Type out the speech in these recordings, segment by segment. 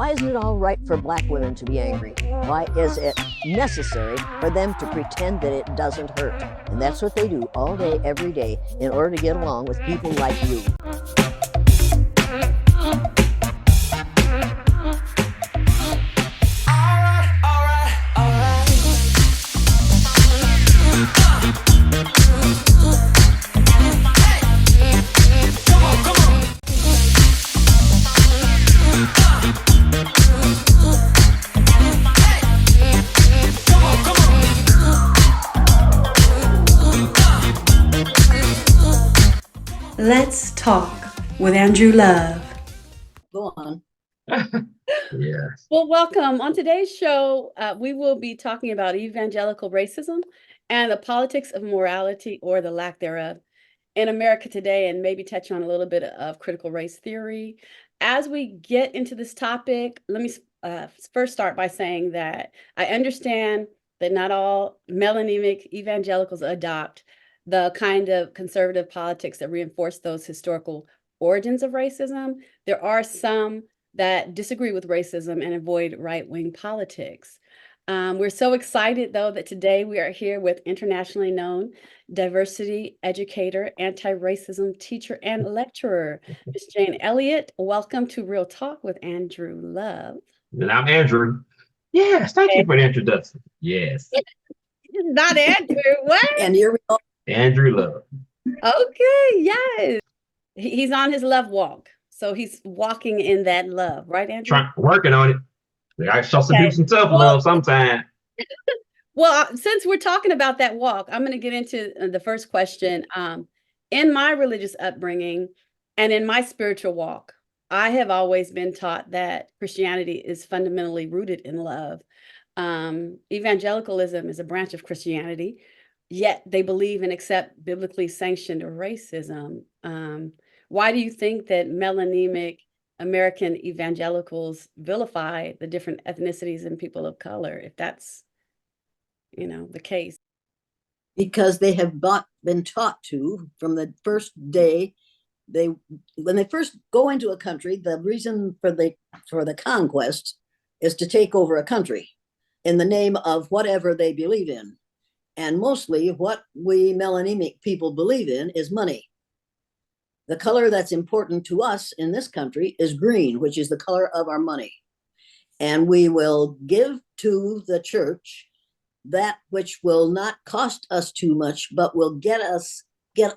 Why isn't it all right for black women to be angry? Why is it necessary for them to pretend that it doesn't hurt? And that's what they do all day, every day, in order to get along with people like you. Let's talk with Andrew Love. Go on. Yes. Well, welcome. On today's show, we will be talking about evangelical racism and the politics of morality or the lack thereof in America today, and maybe touch on a little bit of critical race theory. As we get into this topic, let me first start by saying that I understand that not all melanemic evangelicals adopt the kind of conservative politics that reinforce those historical origins of racism. There are some that disagree with racism and avoid right-wing politics. We're so excited, though, that today we are here with internationally known diversity educator, anti-racism teacher, and lecturer, Ms. Jane Elliott. Welcome to Real Talk with Andrew Love. And I'm Andrew. Yes, thank you for the introduction. Yes. Not Andrew, what? And here we go. Andrew Love. Okay, yes. He's on his love walk. So he's walking in that love, right, Andrew? Working on it. I shall do some self-love sometime. Well, since we're talking about that walk, I'm going to get into the first question. In my religious upbringing and in my spiritual walk, I have always been taught that Christianity is fundamentally rooted in love. Evangelicalism is a branch of Christianity, yet they believe and accept biblically sanctioned racism. Why do you think that melanemic American evangelicals vilify the different ethnicities and people of color, if that's, the case? Because they have been taught to from the first day. When they first go into a country, the reason for the conquest is to take over a country in the name of whatever they believe in. And mostly what we melanemic people believe in is money. The color that's important to us in this country is green, which is the color of our money. And we will give to the church that which will not cost us too much, but will get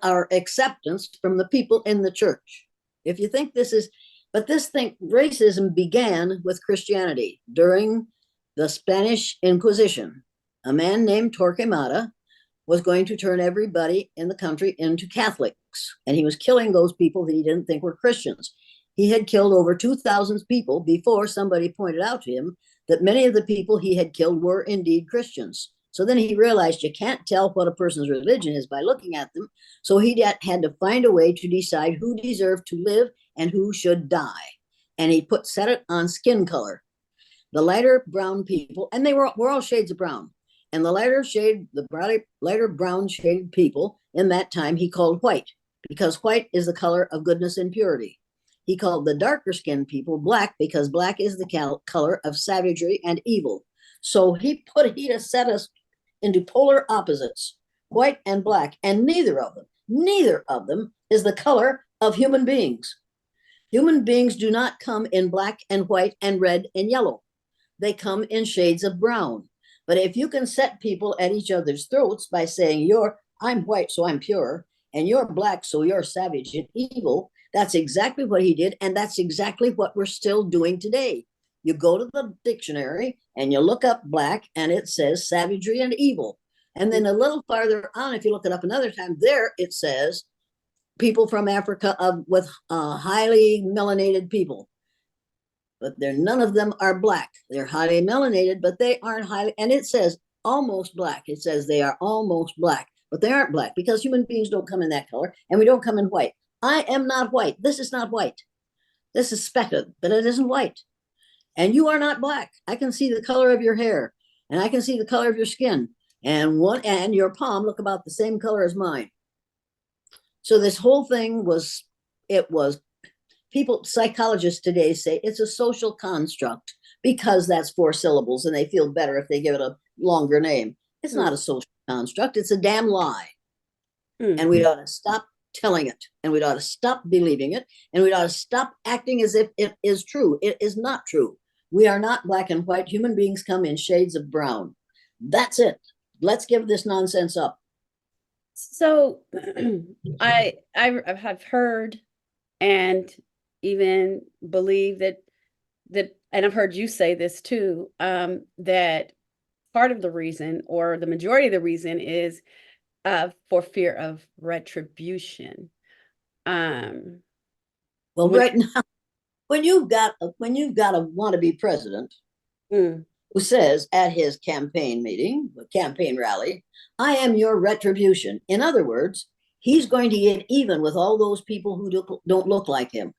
our acceptance from the people in the church. If you think racism began with Christianity during the Spanish Inquisition. A man named Torquemada was going to turn everybody in the country into Catholics, and he was killing those people that he didn't think were Christians. He had killed over 2,000 people before somebody pointed out to him that many of the people he had killed were indeed Christians. So then he realized you can't tell what a person's religion is by looking at them. So he had to find a way to decide who deserved to live and who should die. And he set it on skin color. The lighter brown people, and they were all shades of brown. And the lighter brown shaded people in that time he called white, because white is the color of goodness and purity. He called the darker skinned people black, because black is the color of savagery and evil. So he set us into polar opposites, white and black, and neither of them is the color of human beings. Human beings do not come in black and white and red and yellow. They come in shades of brown. But if you can set people at each other's throats by saying, I'm white, so I'm pure, and you're black, so you're savage and evil, that's exactly what he did. And that's exactly what we're still doing today. You go to the dictionary and you look up black, and it says savagery and evil. And then a little farther on, if you look it up another time, there it says people from Africa with highly melanated people. But none of them are black. They're highly melanated, but they aren't highly, and it says almost black. It says they are almost black, but they aren't black, because human beings don't come in that color, and we don't come in white. I am not white. This is not white. This is speckled, but it isn't white. And you are not black. I can see the color of your hair, and I can see the color of your skin, and your palm look about the same color as mine. So this whole thing was people, psychologists today say it's a social construct because that's 4 syllables and they feel better if they give it a longer name. It's not a social construct, it's a damn lie. And we ought to stop telling it, and we ought to stop believing it, and we ought to stop acting as if it is true. It is not true. We are not black and white. Human beings come in shades of brown. That's it. Let's give this nonsense up. So I have heard and even believe that and I've heard you say this too, that part of the reason, or the majority of the reason, is for fear of retribution. Well, right now, when you've got a wannabe president who says at his campaign meeting, campaign rally, "I am your retribution." In other words, he's going to get even with all those people who don't look like him.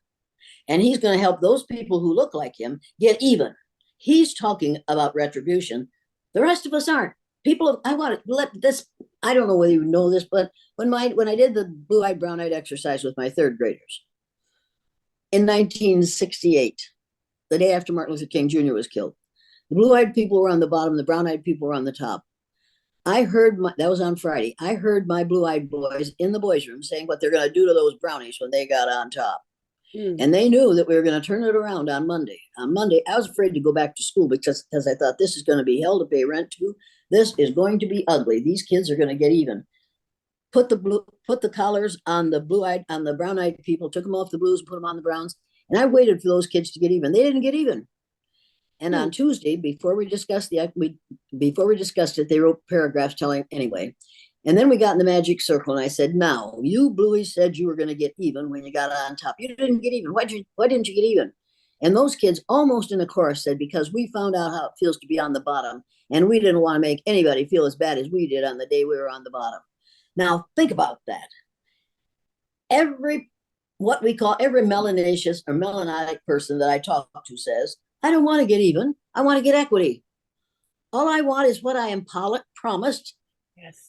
And he's going to help those people who look like him get even. He's talking about retribution. The rest of us aren't. People, I want to let this, I don't know whether you know this, but when I did the blue-eyed, brown-eyed exercise with my 3rd graders in 1968, the day after Martin Luther King Jr. was killed, the blue-eyed people were on the bottom, the brown-eyed people were on the top. I heard that was on Friday. I heard my blue-eyed boys in the boys' room saying what they're going to do to those brownies when they got on top. And they knew that we were going to turn it around on Monday. On Monday, I was afraid to go back to school because I thought, this is going to be hell to pay rent to. This is going to be ugly. These kids are going to get even. Put the collars on the brown-eyed people, took them off the blues, put them on the browns. And I waited for those kids to get even. They didn't get even. And on Tuesday, before we discussed it, they wrote paragraphs telling anyway. And then we got in the magic circle, and I said, "Now, you blueies said you were going to get even when you got on top. You didn't get even. Why didn't you get even?" And those kids, almost in a chorus, said, "Because we found out how it feels to be on the bottom, and we didn't want to make anybody feel as bad as we did on the day we were on the bottom." Now, think about that. Every melanaceous or melanotic person that I talk to says, "I don't want to get even. I want to get equity. All I want is what I am promised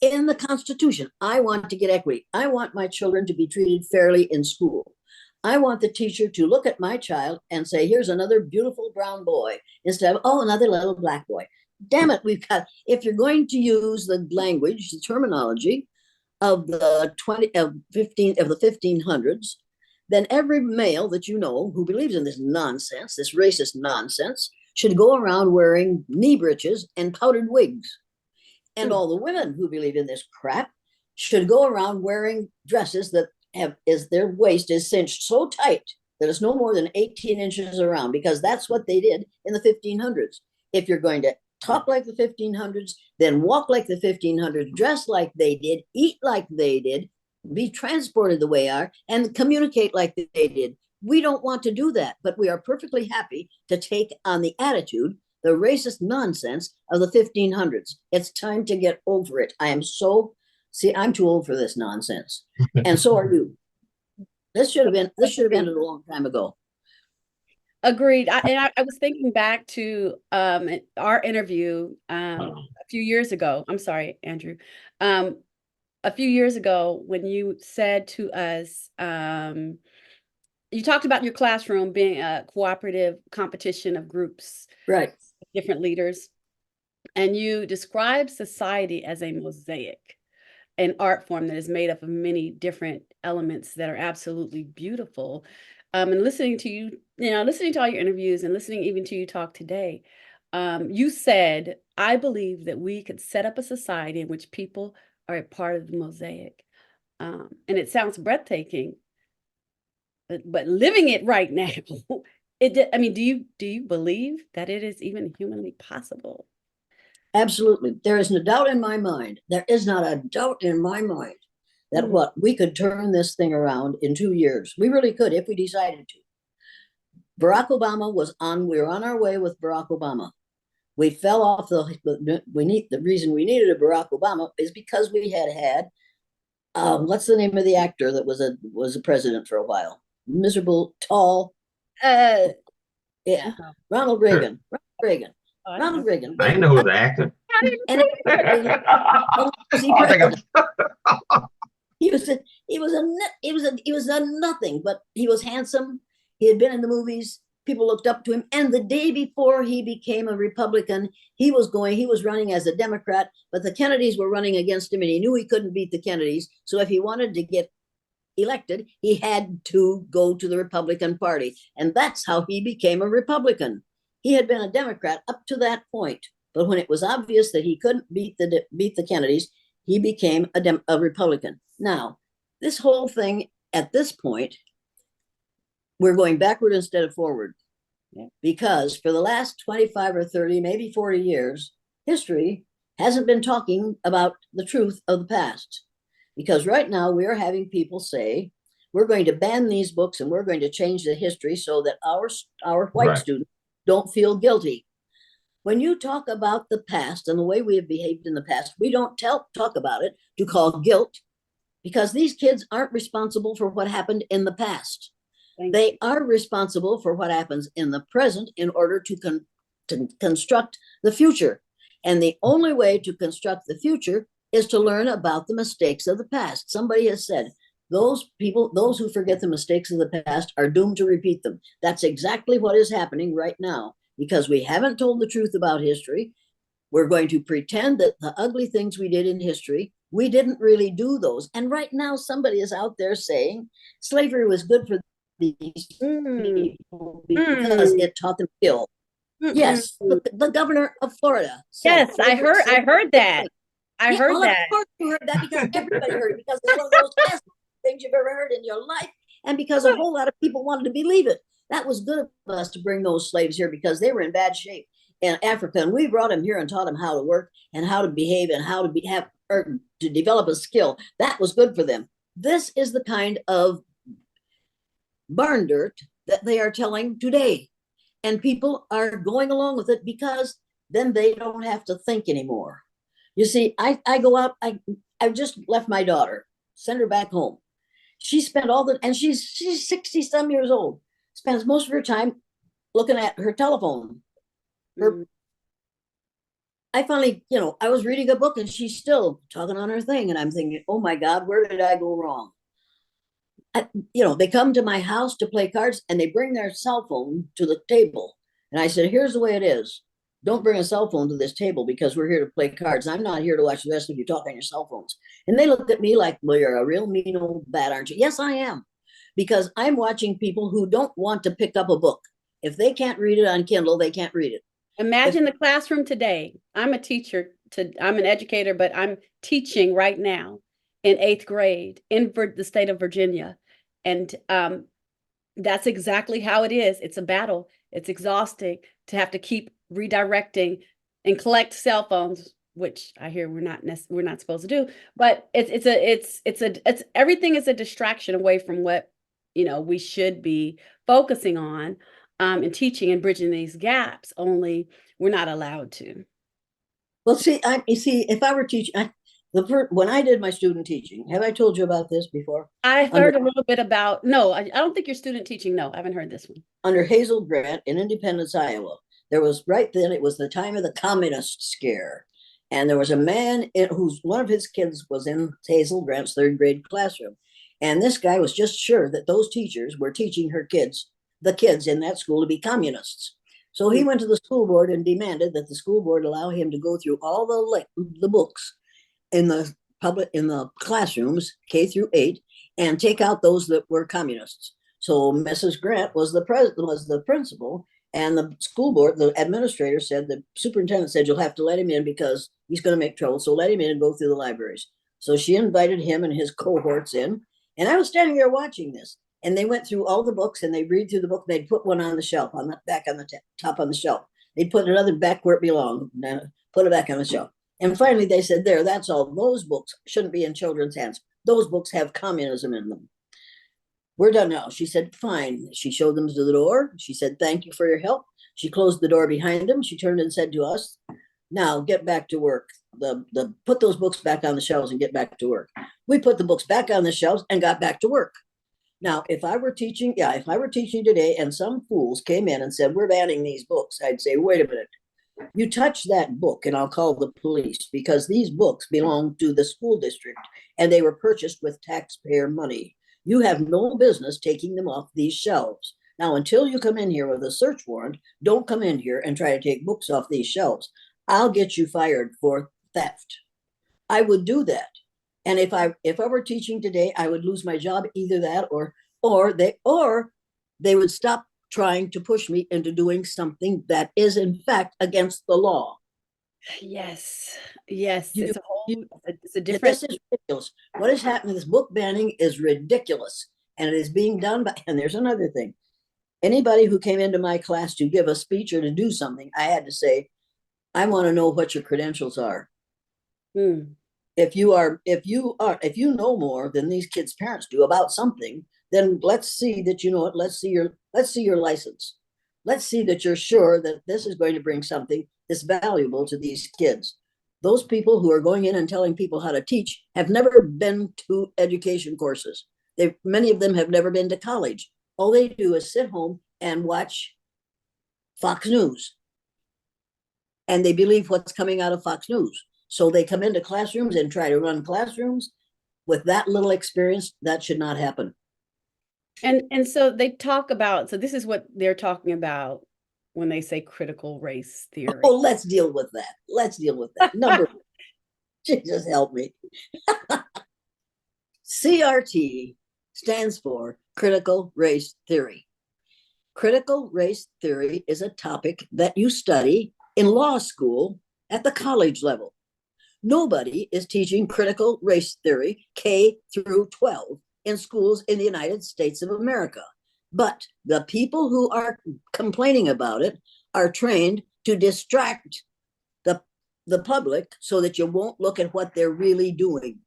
in the Constitution. I want to get equity. I want my children to be treated fairly in school. I want the teacher to look at my child and say, 'Here's another beautiful brown boy,' instead of, 'Oh, another little black boy.' Damn it, if you're going to use the language, the terminology of the 1500s, then every male that you know who believes in this nonsense, this racist nonsense, should go around wearing knee breeches and powdered wigs. And all the women who believe in this crap should go around wearing dresses that their waist is cinched so tight that it's no more than 18 inches around, because that's what they did in the 1500s. If you're going to talk like the 1500s, then walk like the 1500s, dress like they did, eat like they did, be transported the way they are, and communicate like they did. We don't want to do that, but we are perfectly happy to take on the attitude, the racist nonsense of the 1500s. It's time to get over it. I'm too old for this nonsense. And so are you. This should have ended a long time ago. Agreed. I was thinking back to our interview a few years ago. I'm sorry, Andrew. A few years ago, when you said to us, you talked about your classroom being a cooperative competition of groups, right? Different leaders. And you described society as a mosaic, an art form that is made up of many different elements that are absolutely beautiful. And listening to you, listening to all your interviews and listening even to you talk today, you said, "I believe that we could set up a society in which people are a part of the mosaic." And it sounds breathtaking, but living it right now, do you believe that it is even humanly possible? Absolutely. There is no doubt in my mind. There is not a doubt in my mind that we could turn this thing around in 2 years. We really could if we decided to. Barack Obama we were on our way with Barack Obama. We fell off the reason we needed a Barack Obama is because we had what's the name of the actor that was a president for a while? Miserable, tall. Ronald Reagan. Ronald Reagan. I didn't know who was the actor. And he was a nothing, but he was handsome. He had been in the movies. People looked up to him. And the day before he became a Republican, he was running as a Democrat, but the Kennedys were running against him, and he knew he couldn't beat the Kennedys. So if he wanted to get elected, he had to go to the Republican Party. And that's how he became a Republican. He had been a Democrat up to that point. But when it was obvious that he couldn't beat the Kennedys, he became a Republican. Now, this whole thing at this point, we're going backward instead of forward. Yeah. Because for the last 25 or 30, maybe 40 years, history hasn't been talking about the truth of the past. Because right now we are having people say, we're going to ban these books and we're going to change the history so that our white students don't feel guilty. When you talk about the past and the way we have behaved in the past, we don't talk about it to call guilt, because these kids aren't responsible for what happened in the past. They are responsible for what happens in the present in order to construct the future. And the only way to construct the future is to learn about the mistakes of the past. Somebody has said, those who forget the mistakes of the past are doomed to repeat them. That's exactly what is happening right now, because we haven't told the truth about history. We're going to pretend that the ugly things we did in history, we didn't really do those. And right now somebody is out there saying slavery was good for these people because it taught them skill. Yes, the governor of Florida said, yes, I heard that. I heard that. Of course you heard that, because everybody heard it, because it's one of those best things you've ever heard in your life, and because a whole lot of people wanted to believe it. That was good of us to bring those slaves here, because they were in bad shape in Africa, and we brought them here and taught them how to work and how to behave and how to to develop a skill. That was good for them. This is the kind of barn dirt that they are telling today, and people are going along with it because then they don't have to think anymore. You see, I go out, I just left my daughter, sent her back home. She spent and she's 60 some years old, spends most of her time looking at her telephone. I finally, I was reading a book and she's still talking on her thing, and I'm thinking, oh my God, where did I go wrong? They come to my house to play cards and they bring their cell phone to the table. And I said, here's the way it is. Don't bring a cell phone to this table, because we're here to play cards. I'm not here to watch the rest of you talk on your cell phones. And they looked at me like, well, you're a real mean old bat, aren't you? Yes, I am. Because I'm watching people who don't want to pick up a book. If they can't read it on Kindle, they can't read it. Imagine the classroom today. I'm a teacher, I'm an educator, but I'm teaching right now in 8th grade in the state of Virginia. And that's exactly how it is. It's a battle. It's exhausting to have to keep redirecting and collect cell phones, which I hear we're not supposed to do. But it's everything is a distraction away from what we should be focusing on and teaching and bridging these gaps. Only we're not allowed to. Well, see, if I were teaching, when I did my student teaching, have I told you about this before? I heard a little bit about, no, I don't think you're student teaching. No, I haven't heard this one. Under Hazel Grant in Independence, Iowa, there was right then, it was the time of the communist scare. And there was a man one of his kids was in Hazel Grant's 3rd grade classroom. And this guy was just sure that those teachers were teaching the kids in that school to be communists. So he went to the school board and demanded that the school board allow him to go through all the books in the classrooms, K through 8, and take out those that were communists. So Mrs. Grant was the principal, and the school board, the administrator said, the superintendent said, you'll have to let him in because he's going to make trouble. So let him in and go through the libraries. So she invited him and his cohorts in, and I was standing there watching this. And they went through all the books and they read through the book. They'd put one on the shelf, on the back on the top on the shelf. They'd put another back where it belonged, put it back on the shelf. And finally they said, there, that's all. Those books shouldn't be in children's hands. Those books have communism in them. We're done now. She said, fine. She showed them to the door. She said, thank you for your help. She closed the door behind them. She turned and said to us, now get back to work. Put those books back on the shelves and get back to work. We put the books back on the shelves and got back to work. Now, if I were teaching today and some fools came in and said, we're banning these books, I'd say, wait a minute. You touch that book and I'll call the police, because these books belong to the school district and they were purchased with taxpayer money. You have no business taking them off these shelves. Now, until you come in here with a search warrant, don't come in here and try to take books off these shelves. I'll get you fired for theft. I would do that. And if I were teaching today, I would lose my job, either that or they would stop trying to push me into doing something that is in fact against the law. Yes. Yes. You, It's a whole, you, it's a different. this is ridiculous. What is happening? This book banning is ridiculous. And it is being done by, and there's another thing. Anybody who came into my class to give a speech or to do something, I had to say, I want to know what your credentials are. Hmm. If you know more than these kids' parents do about something, then let's see that you know it. Let's see your license. Let's see that you're sure that this is going to bring something that's valuable to these kids. Those people who are going in and telling people how to teach have never been to education courses. Many of them have never been to college. All they do is sit home and watch Fox News. And they believe what's coming out of Fox News. So they come into classrooms and try to run classrooms with that little experience. That should not happen. And so they talk about, so this is what they're talking about when they say critical race theory. Oh, let's deal with that. Number one, Jesus help me. CRT stands for critical race theory. Critical race theory is a topic that you study in law school at the college level. Nobody is teaching critical race theory K through 12 in schools in the United States of America. But the people who are complaining about it are trained to distract the public so that you won't look at what they're really doing.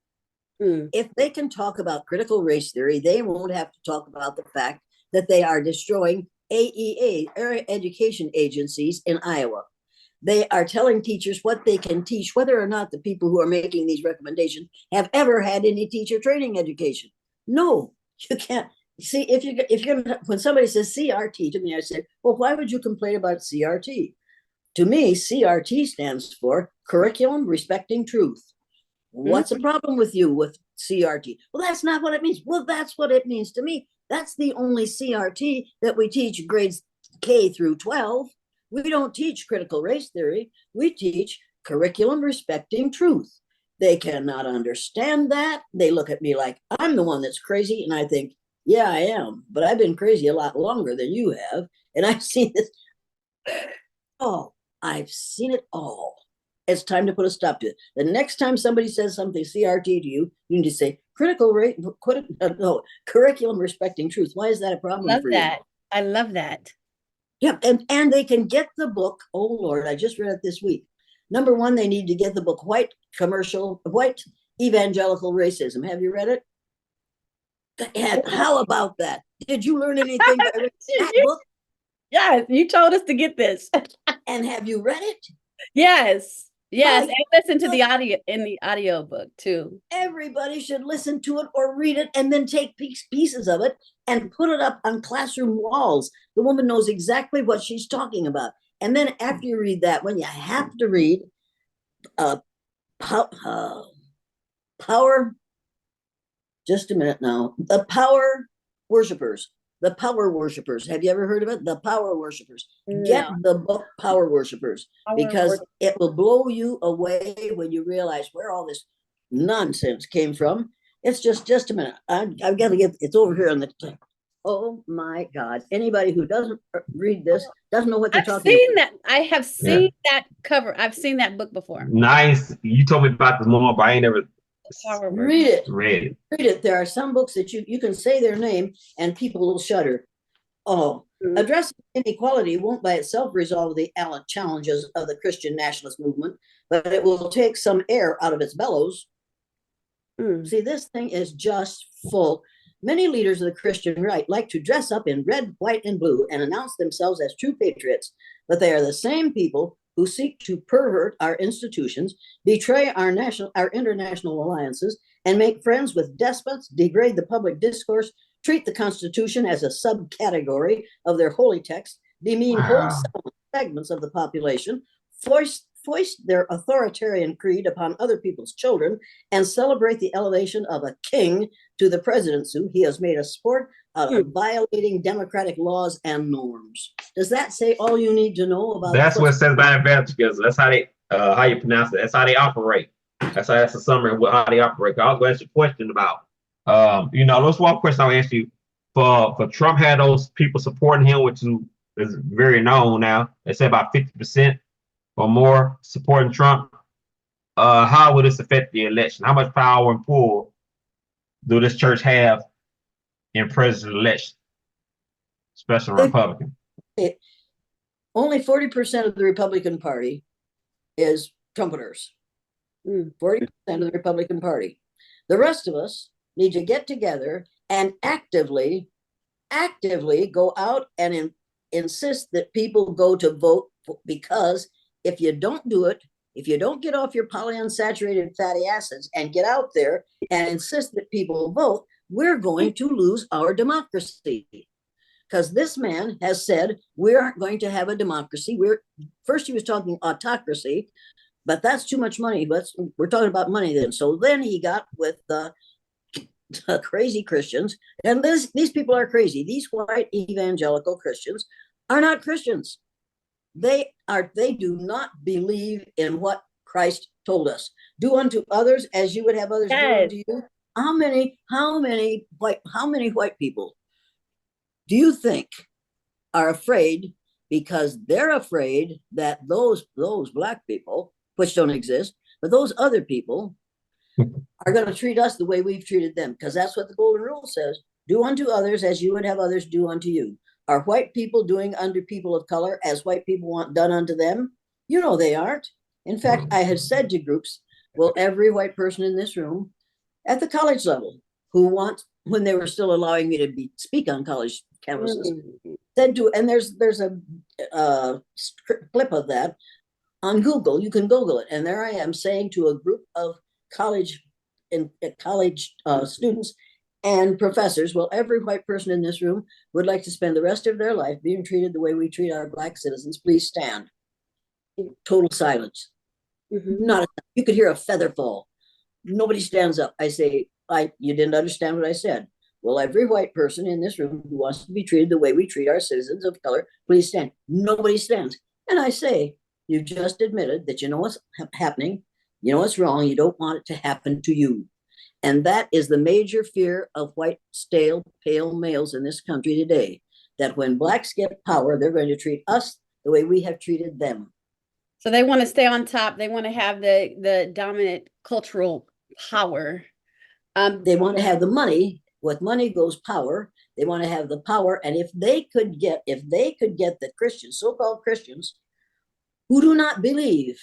If they can talk about critical race theory, they won't have to talk about the fact that they are destroying AEA, area education agencies in Iowa. They are telling teachers what they can teach, whether or not the people who are making these recommendations have ever had any teacher training education. No, you can't. See, if you're gonna, when somebody says CRT to me, I say, well, why would you complain about CRT? To me, CRT stands for Curriculum Respecting Truth. What's the problem with you with CRT? Well, that's not what it means. Well, that's what it means to me. That's the only CRT that we teach grades K through 12. We don't teach critical race theory. We teach curriculum respecting truth. They cannot understand that. They look at me like I'm the one that's crazy. And I think, yeah, I am. But I've been crazy a lot longer than you have. And I've seen this. Oh, I've seen it all. It's time to put a stop to it. The next time somebody says something CRT to you, you need to say curriculum respecting truth. Why is that a problem for you? I love that. Yeah, and they can get the book. Oh Lord, I just read it this week. Number one, they need to get the book White Evangelical Racism. Have you read it? And how about that? Did you learn anything by reading that book? Yes, you told us to get this. And have you read it? Yes. Yes, and listen to the audio in the audio book too. Everybody should listen to it or read it and then take pieces of it and put it up on classroom walls. The woman knows exactly what she's talking about. And then after you read that one, you have to read Power. Just a minute now. The Power Worshippers. The Power Worshippers. Have you ever heard of it? The Power Worshippers. No. Get the book Power Worshippers because it will blow you away when you realize where all this nonsense came from. It's just a minute. I've got to get it's over here on the thing. Oh my God. Anybody who doesn't read this doesn't know what they're talking about. I have seen that cover. I've seen that book before. Nice. You told me about this more, but I ain't never read it. Read it. There are some books that you can say their name and people will shudder. Oh, addressing inequality won't by itself resolve the challenges of the Christian nationalist movement, but it will take some air out of its bellows. See, this thing is just full. Many leaders of the Christian right like to dress up in red, white, and blue and announce themselves as true patriots, but they are the same people who seek to pervert our institutions, betray our international alliances, and make friends with despots, degrade the public discourse, treat the Constitution as a subcategory of their holy text, demean whole segments of the population, foist their authoritarian creed upon other people's children, and celebrate the elevation of a king to the presidency. He has made a sport violating democratic laws and norms. Does that say all you need to know about? That's what it says about Evangelical. That's how they, how you pronounce it. That's how they operate. That's a summary of how they operate. I was going to ask you a question about, let's one question I'll ask you. For Trump had those people supporting him, which is very known now. They say about 50% or more supporting Trump. How will this affect the election? How much power and pull do this church have in presidential election, especially Republican? Only 40% of the Republican Party is Trumpeters. 40% of the Republican Party. The rest of us need to get together and actively go out and insist that people go to vote, because if you don't do it, if you don't get off your polyunsaturated fatty acids and get out there and insist that people vote, we're going to lose our democracy. Because this man has said we aren't going to have a democracy. First he was talking autocracy, but that's too much money. We're talking about money then. So then he got with the crazy Christians, and these people are crazy. These white evangelical Christians are not Christians. They do not believe in what Christ told us. Do unto others as you would have others do unto you. How many white people do you think are afraid because they're afraid that those black people, which don't exist, but those other people are going to treat us the way we've treated them? Because that's what the golden rule says. Do unto others as you would have others do unto you. Are white people doing unto people of color as white people want done unto them? You know they aren't. In fact, I have said to groups, well, every white person in this room at the college level who wants, when they were still allowing me to speak on college campuses, said to, and there's a clip of that on Google. You can Google it. And there I am saying to a group of college students and professors, well, every white person in this room would like to spend the rest of their life being treated the way we treat our black citizens. Please stand. Total silence. You could hear a feather fall. Nobody stands up. I say, you didn't understand what I said. Well, every white person in this room who wants to be treated the way we treat our citizens of color, please stand. Nobody stands. And I say, you just admitted that you know what's happening. You know what's wrong. You don't want it to happen to you. And that is the major fear of white, stale, pale males in this country today, that when blacks get power, they're going to treat us the way we have treated them. So they want to stay on top. They want to have the dominant cultural power. They want to have the money. With money goes power. They want to have the power. And if they could get the Christians, so-called Christians, who do not believe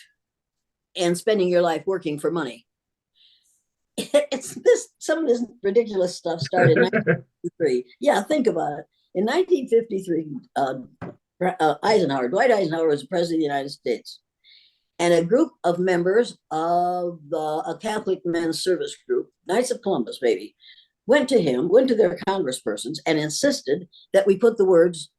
in spending your life working for money. Some of this ridiculous stuff started in 1953. Yeah, think about it. In 1953, Dwight Eisenhower was the president of the United States. And a group of members of a Catholic men's service group, Knights of Columbus, maybe, went to their congresspersons and insisted that we put the words,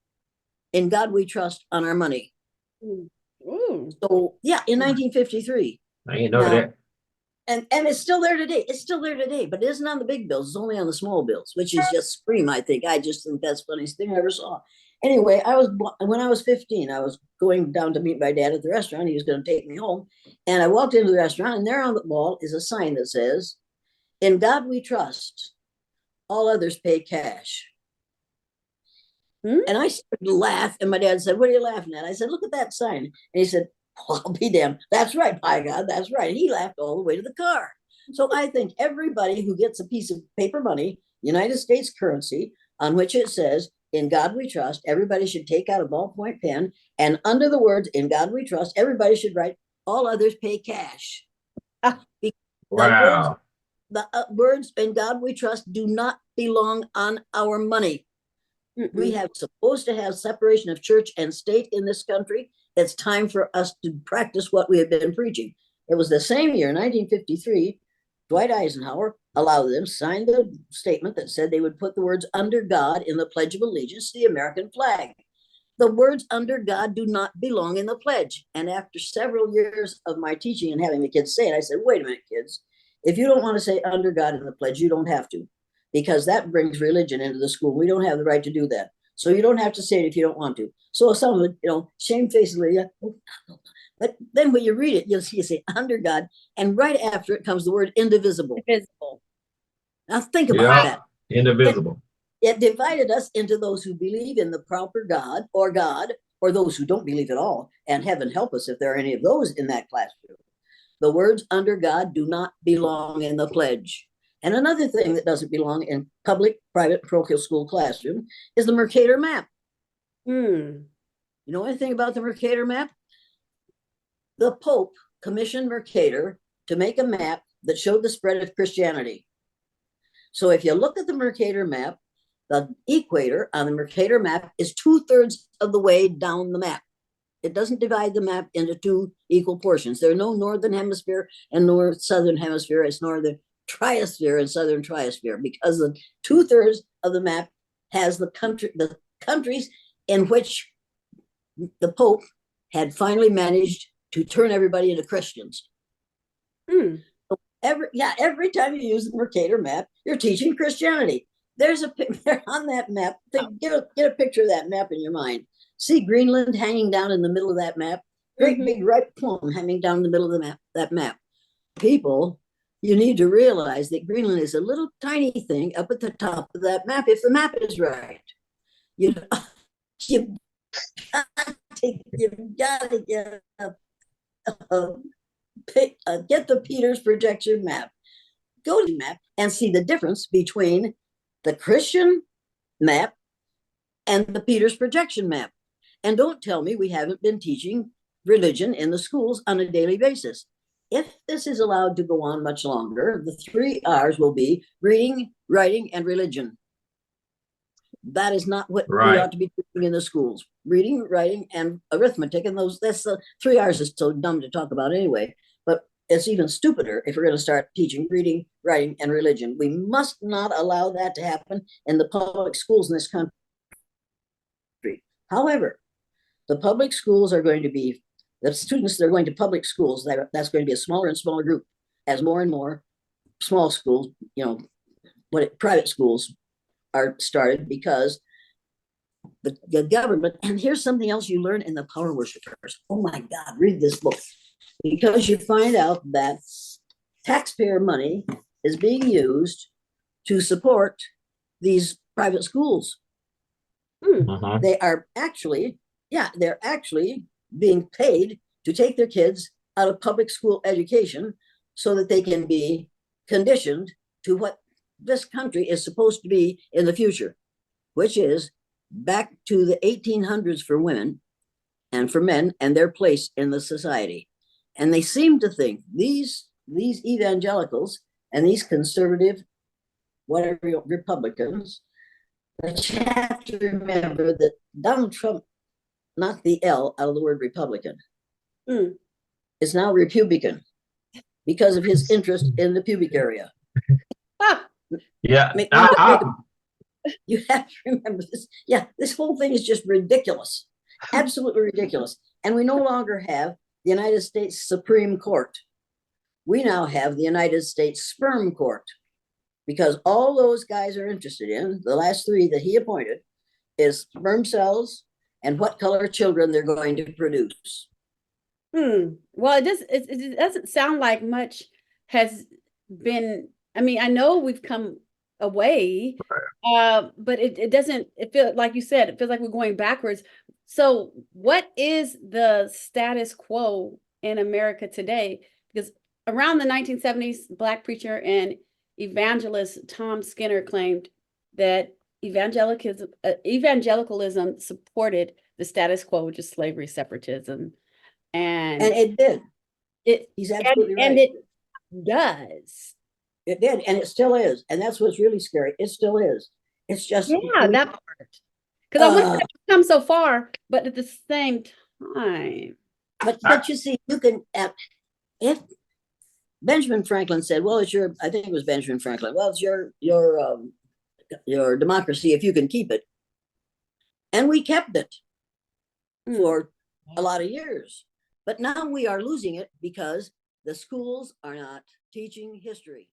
"In God we trust," on our money. So, yeah, in 1953. I didn't know that. And it's still there today. It's still there today, but it isn't on the big bills. It's only on the small bills, which is just supreme, I think. I just think that's the funniest thing I ever saw. Anyway, when I was 15, I was going down to meet my dad at the restaurant. He was going to take me home. And I walked into the restaurant, and there on the wall is a sign that says, "In God we trust. All others pay cash." And I started to laugh, and my dad said, "What are you laughing at?" I said, "Look at that sign." And he said, "Well, I'll be damned. That's right, by God, that's right." And he laughed all the way to the car. So I think everybody who gets a piece of paper money, United States currency, on which it says, "In God we trust," everybody should take out a ballpoint pen, and under the words, "In God we trust," everybody should write, "All others pay cash." Wow. The words "In God we trust" do not belong on our money. We have supposed to have separation of church and state in this country. It's time for us to practice what we have been preaching. It was the same year, 1953, Dwight Eisenhower allowed them, signed the statement that said they would put the words "under God" in the Pledge of Allegiance to the American flag. The words "under God" do not belong in the pledge. And after several years of my teaching and having the kids say it, I said, wait a minute, kids. If you don't want to say "under God" in the pledge, you don't have to. because that brings religion into the school. We don't have the right to do that. So you don't have to say it if you don't want to. So someone, shamefacedly, but then when you read it, you say under God, and right after it comes the word indivisible. Invisible. Now think about that. Indivisible. It divided us into those who believe in the proper God, or those who don't believe at all. And heaven help us if there are any of those in that classroom. The words under God do not belong in the pledge. And another thing that doesn't belong in public, private, parochial school classroom is the Mercator map. Hmm. You know anything about the Mercator map? The Pope commissioned Mercator to make a map that showed the spread of Christianity. So if you look at the Mercator map, the equator on the Mercator map is 2/3 of the way down the map. It doesn't divide the map into two equal portions. There are no northern hemisphere and southern hemisphere. It's northern triosphere and southern triosphere, because the 2/3 of the map has the countries in which the Pope had finally managed to turn everybody into Christians. Hmm. Every time you use the Mercator map, you're teaching Christianity. There's a picture on that map. Get a picture of that map in your mind. See Greenland hanging down in the middle of that map? Great big ripe plum hanging down in the middle of that map. People, you need to realize that Greenland is a little tiny thing up at the top of that map if the map is right. You've got to get the Peters projection map. Go to the map and see the difference between the Christian map and the Peters projection map. And don't tell me we haven't been teaching religion in the schools on a daily basis. If this is allowed to go on much longer, the 3 R's will be reading, writing, and religion. That is not what we ought to be teaching in the schools. Reading, writing, and arithmetic, and that's the 3 R's is so dumb to talk about anyway. But it's even stupider if we're going to start teaching reading, writing, and religion. We must not allow that to happen in the public schools in this country. However, the public schools are going to be, the students that are going to public schools, that's going to be a smaller and smaller group as more and more small schools, private schools are started, because the government, and here's something else you learn in the Power Worshipers. Oh my God, read this book, because you find out that taxpayer money is being used to support these private schools. They are actually, they're actually being paid to take their kids out of public school education so that they can be conditioned to what this country is supposed to be in the future, which is back to the 1800s for women and for men and their place in the society. And they seem to think these evangelicals and these conservative, whatever, Republicans, but you have to remember that Donald Trump knocked the L out of the word Republican. Is now Republican because of his interest in the pubic area. Yeah. You have to remember this. Yeah, this whole thing is just ridiculous. Absolutely ridiculous. And we no longer have the United States Supreme Court. We now have the United States Sperm Court, because all those guys are interested in, the last 3 that he appointed, is sperm cells and what color children they're going to produce. Well, it doesn't sound like much has been, I mean, I know we've come away, but it doesn't, it feels like you said, it feels like we're going backwards. So what is the status quo in America today? Because around the 1970s, Black preacher and evangelist Tom Skinner claimed that evangelicalism supported the status quo, which is slavery, separatism. And it did. He's absolutely right. And it does. It did, and it still is. And that's what's really scary. It still is. It's just that part. Because I want to come so far, but at the same time. But you see, you can, if Benjamin Franklin said, well, it's your, I think it was Benjamin Franklin, well, it's your democracy if you can keep it. And we kept it for a lot of years. But now we are losing it because the schools are not teaching history.